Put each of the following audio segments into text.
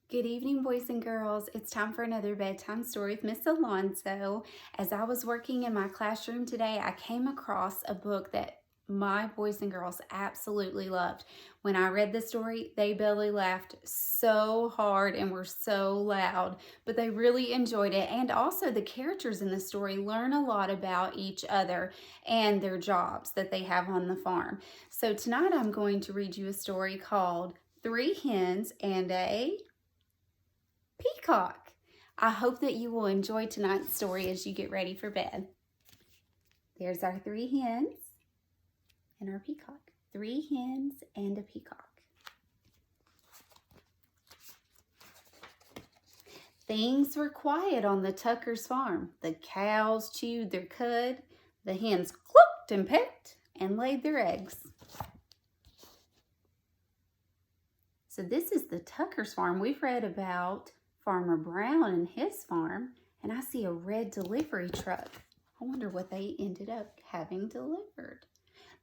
Good evening, boys and girls. It's time for another bedtime story with Miss Alonso. As I was working in my classroom today, I came across a book that my boys and girls absolutely loved. When I read the story, they belly laughed so hard and were so loud, but they really enjoyed it. And also the characters in the story learn a lot about each other and their jobs that they have on the farm. So tonight I'm going to read you a story called Three Hens and a Peacock. I hope that you will enjoy tonight's story as you get ready for bed. There's our three hens and our peacock. Three hens and a peacock. Things were quiet on the Tuckers' farm. The cows chewed their cud. The hens clucked and pecked and laid their eggs. So this is the Tuckers' farm. We've read about Farmer Brown and his farm, and I see a red delivery truck. I wonder what they ended up having delivered.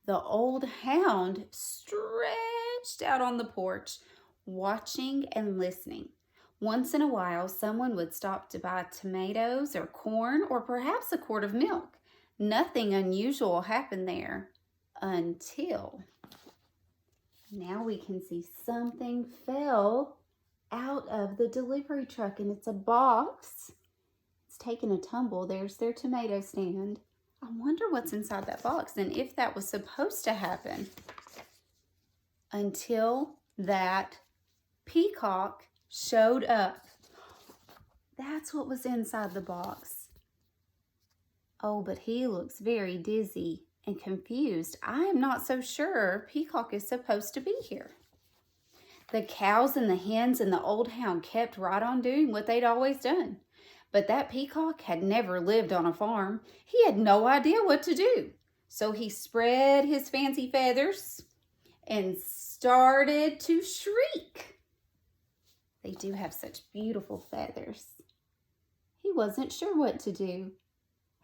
The old hound stretched out on the porch, watching and listening. Once in a while, someone would stop to buy tomatoes or corn or perhaps a quart of milk. Nothing unusual happened there until now we can see something fell out of the delivery truck, and it's a box. It's taken a tumble. There's their tomato stand. I wonder what's inside that box and if that was supposed to happen until that peacock showed up. That's what was inside the box. Oh, but he looks very dizzy and confused. I am not so sure Peacock is supposed to be here. The cows and the hens and the old hound kept right on doing what they'd always done. But that peacock had never lived on a farm. He had no idea what to do. So he spread his fancy feathers and started to shriek. They do have such beautiful feathers. He wasn't sure what to do.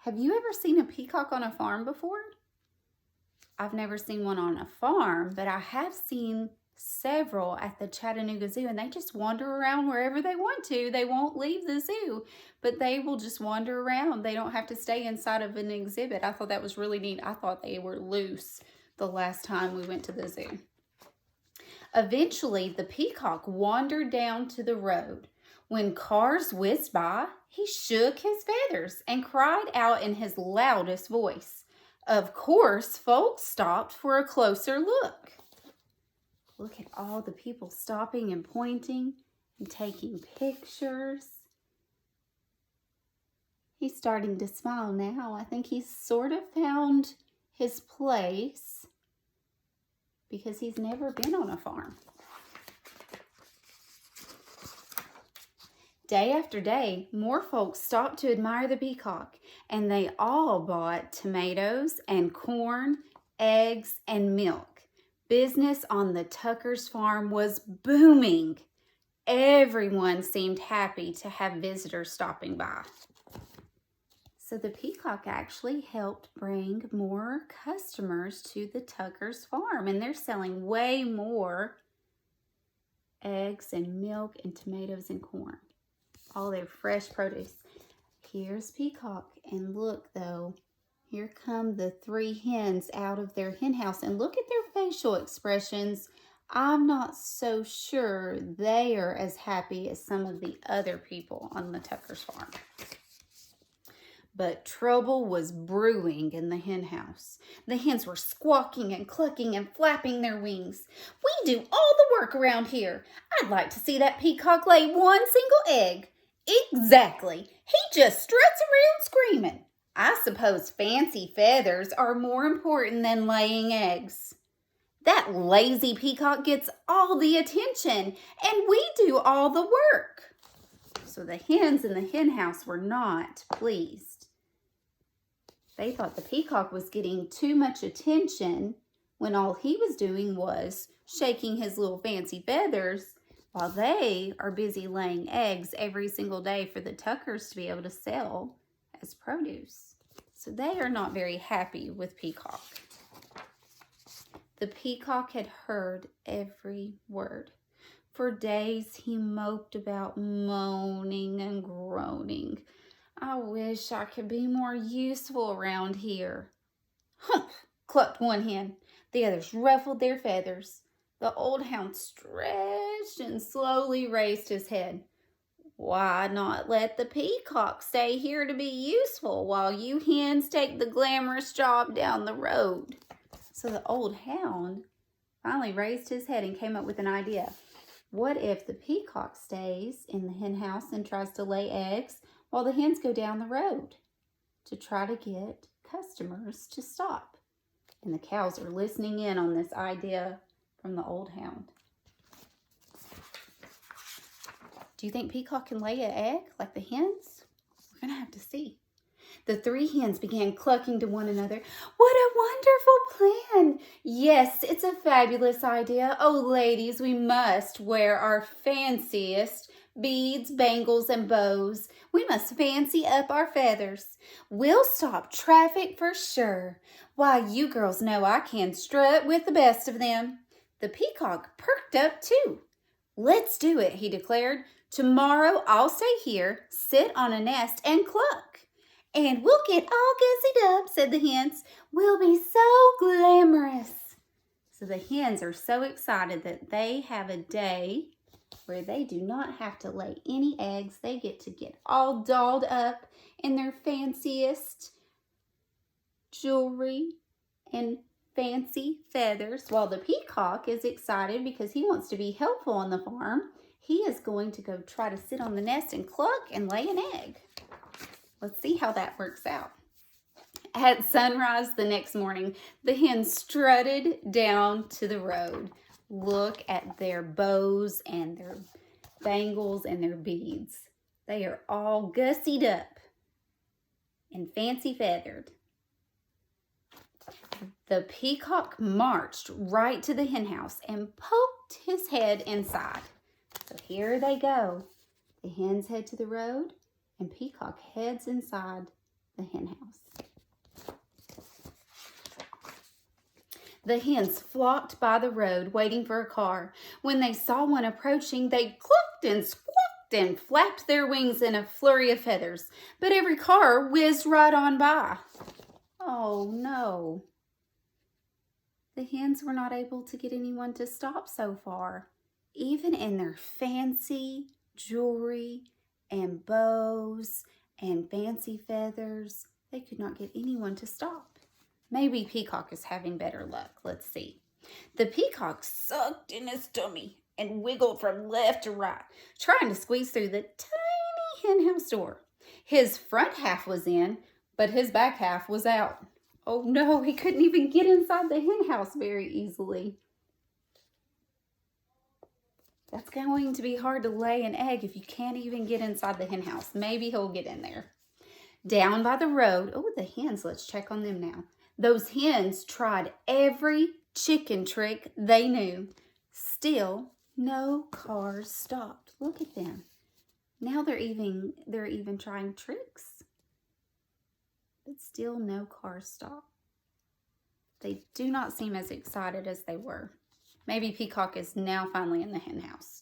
Have you ever seen a peacock on a farm before? I've never seen one on a farm, but I have seen several at the Chattanooga Zoo, and they just wander around wherever they want to. They won't leave the zoo, but they will just wander around. They don't have to stay inside of an exhibit. I thought that was really neat. I thought they were loose the last time we went to the zoo. Eventually, the peacock wandered down to the road. When cars whizzed by, he shook his feathers and cried out in his loudest voice. Of course, folks stopped for a closer look. Look at all the people stopping and pointing and taking pictures. He's starting to smile now. I think he's sort of found his place because he's never been on a farm. Day after day, more folks stopped to admire the peacock, and they all bought tomatoes and corn, eggs, and milk. Business on the Tuckers' farm was booming. Everyone seemed happy to have visitors stopping by. So the peacock actually helped bring more customers to the Tuckers' farm, and they're selling way more eggs and milk and tomatoes and corn. All their fresh produce. Here's Peacock, and look though, here come the three hens out of their hen house, and look at their facial expressions. I'm not so sure they are as happy as some of the other people on the Tuckers' farm. But trouble was brewing in the hen house. The hens were squawking and clucking and flapping their wings. We do all the work around here. I'd like to see that peacock lay one single egg. Exactly. He just struts around screaming. I suppose fancy feathers are more important than laying eggs. That lazy peacock gets all the attention, and we do all the work. So the hens in the hen house were not pleased. They thought the peacock was getting too much attention when all he was doing was shaking his little fancy feathers while they are busy laying eggs every single day for the Tuckers to be able to sell as produce. So they are not very happy with Peacock. The peacock had heard every word. For days he moped about, moaning and groaning. I wish I could be more useful around here. Humph! Clucked one hen. The others ruffled their feathers. The old hound stretched and slowly raised his head. Why not let the peacock stay here to be useful while you hens take the glamorous job down the road? So the old hound finally raised his head and came up with an idea. What if the peacock stays in the hen house and tries to lay eggs while the hens go down the road to try to get customers to stop? And the cows are listening in on this idea from the old hound. Do you think Peacock can lay an egg like the hens? We're going to have to see. The three hens began clucking to one another. What a wonderful plan! Yes, it's a fabulous idea. Oh, ladies, we must wear our fanciest beads, bangles, and bows. We must fancy up our feathers. We'll stop traffic for sure. Why, you girls know I can strut with the best of them. The peacock perked up too. Let's do it, he declared. Tomorrow I'll stay here, sit on a nest, and cluck. And we'll get all gussied up, said the hens. We'll be so glamorous. So the hens are so excited that they have a day where they do not have to lay any eggs. They get to get all dolled up in their fanciest jewelry and fancy feathers, while the peacock is excited because he wants to be helpful on the farm. He is going to go try to sit on the nest and cluck and lay an egg. Let's see how that works out. At sunrise the next morning, the hens strutted down to the road. Look at their bows and their bangles and their beads. They are all gussied up and fancy feathered. The peacock marched right to the hen house and poked his head inside. So here they go. The hens head to the road and Peacock heads inside the hen house. The hens flocked by the road waiting for a car. When they saw one approaching, they clucked and squawked and flapped their wings in a flurry of feathers. But every car whizzed right on by. Oh no. The hens were not able to get anyone to stop so far. Even in their fancy jewelry and bows and fancy feathers, they could not get anyone to stop. Maybe Peacock is having better luck. Let's see. The peacock sucked in his tummy and wiggled from left to right, trying to squeeze through the tiny hen house door. His front half was in, but his back half was out. Oh no, he couldn't even get inside the hen house very easily. That's going to be hard to lay an egg if you can't even get inside the hen house. Maybe he'll get in there. Down by the road, oh, the hens, let's check on them now. Those hens tried every chicken trick they knew. Still, no cars stopped. Look at them. Now they're even trying tricks. But still no cars stopped. They do not seem as excited as they were. Maybe Peacock is now finally in the hen house.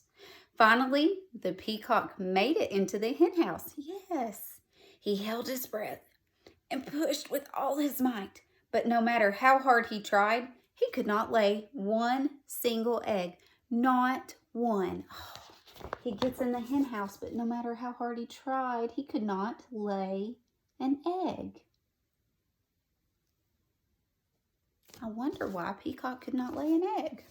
Finally, the peacock made it into the hen house. Yes, he held his breath and pushed with all his might. But no matter how hard he tried, he could not lay one single egg. Not one. Oh, he gets in the hen house, but no matter how hard he tried, he could not lay an egg. I wonder why Peacock could not lay an egg.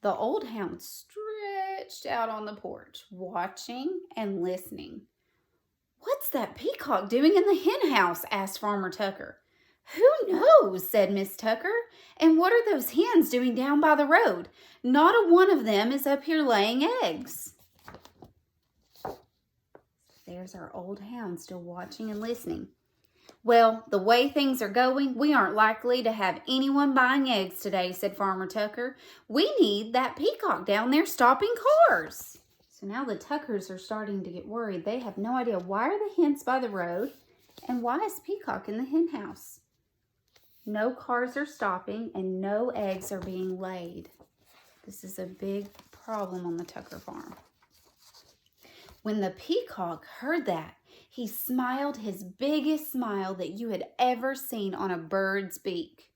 The old hound stretched out on the porch, watching and listening. "What's that peacock doing in the hen house?" asked Farmer Tucker. "Who knows?" said Miss Tucker. "And what are those hens doing down by the road? Not a one of them is up here laying eggs." There's our old hound still watching and listening. "Well, the way things are going, we aren't likely to have anyone buying eggs today," said Farmer Tucker. "We need that peacock down there stopping cars." So now the Tuckers are starting to get worried. They have no idea, why are the hens by the road and why is Peacock in the hen house? No cars are stopping and no eggs are being laid. This is a big problem on the Tucker farm. When the peacock heard that, he smiled his biggest smile that you had ever seen on a bird's beak.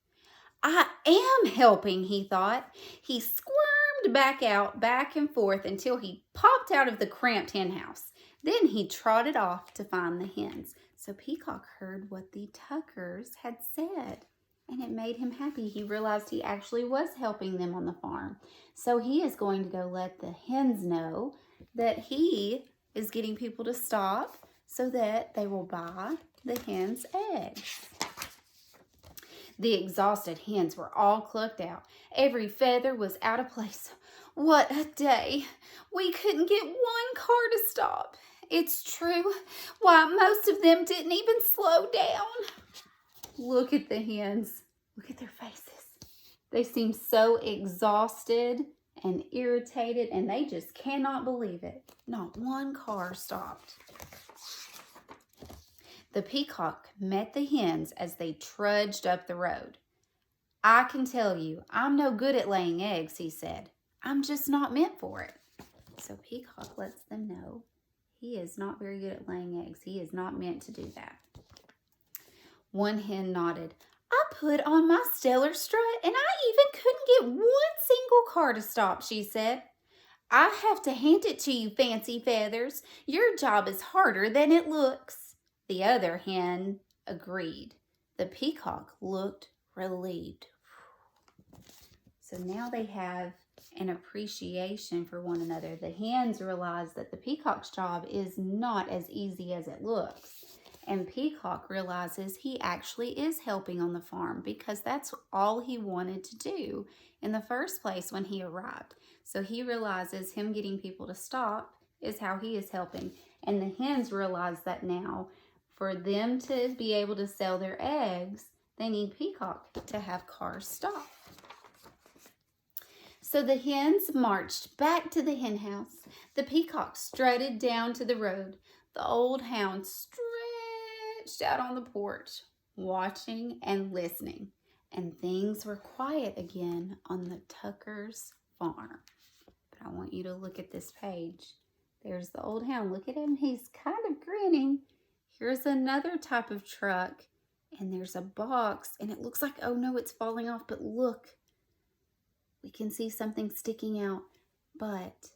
I am helping, he thought. He squirmed back and forth until he popped out of the cramped hen house. Then he trotted off to find the hens. So Peacock heard what the Tuckers had said, and it made him happy. He realized he actually was helping them on the farm. So he is going to go let the hens know that he is getting people to stop so that they will buy the hens' eggs. The exhausted hens were all clucked out. Every feather was out of place. What a day! We couldn't get one car to stop. It's true. Why, most of them didn't even slow down. Look at the hens. Look at their faces. They seem so exhausted and irritated, and they just cannot believe it. Not one car stopped. The peacock met the hens as they trudged up the road. I can tell you, I'm no good at laying eggs, he said. I'm just not meant for it. So Peacock lets them know he is not very good at laying eggs. He is not meant to do that. One hen nodded. I put on my stellar strut and I even couldn't get one single car to stop, she said. I have to hand it to you, Fancy Feathers. Your job is harder than it looks. The other hen agreed. The peacock looked relieved. So now they have an appreciation for one another. The hens realize that the peacock's job is not as easy as it looks. And Peacock realizes he actually is helping on the farm because that's all he wanted to do in the first place when he arrived. So he realizes him getting people to stop is how he is helping. And the hens realize that now for them to be able to sell their eggs, they need Peacock to have cars stop. So the hens marched back to the hen house. The peacock strutted down to the road. The old hound stretched out on the porch, watching and listening. And things were quiet again on the Tuckers' farm. But I want you to look at this page. There's the old hound. Look at him. He's kind of grinning. Here's another type of truck. And there's a box. And it looks like, oh no, it's falling off. But look. We can see something sticking out, but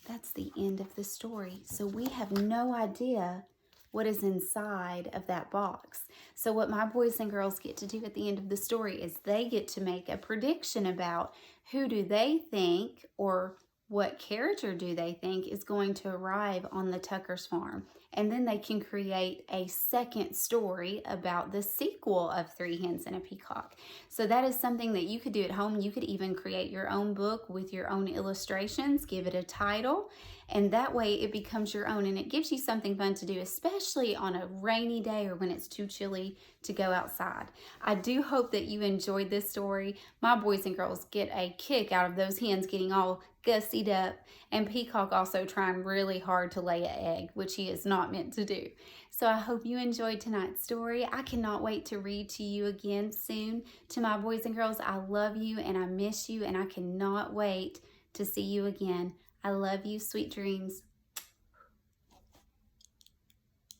that's the end of the story. So we have no idea what is inside of that box. So what my boys and girls get to do at the end of the story is they get to make a prediction about who do they think or what character do they think is going to arrive on the Tuckers farm. And then they can create a second story about the sequel of Three Hens and a Peacock. So that is something that you could do at home. You could even create your own book with your own illustrations, give it a title, and that way it becomes your own and it gives you something fun to do, especially on a rainy day or when it's too chilly to go outside. I do hope that you enjoyed this story. My boys and girls get a kick out of those hens getting all gussied up, and Peacock also trying really hard to lay an egg, which he is not meant to do. So I hope you enjoyed tonight's story. I cannot wait to read to you again soon. To my boys and girls, I love you and I miss you, and I cannot wait to see you again. I love you. Sweet dreams.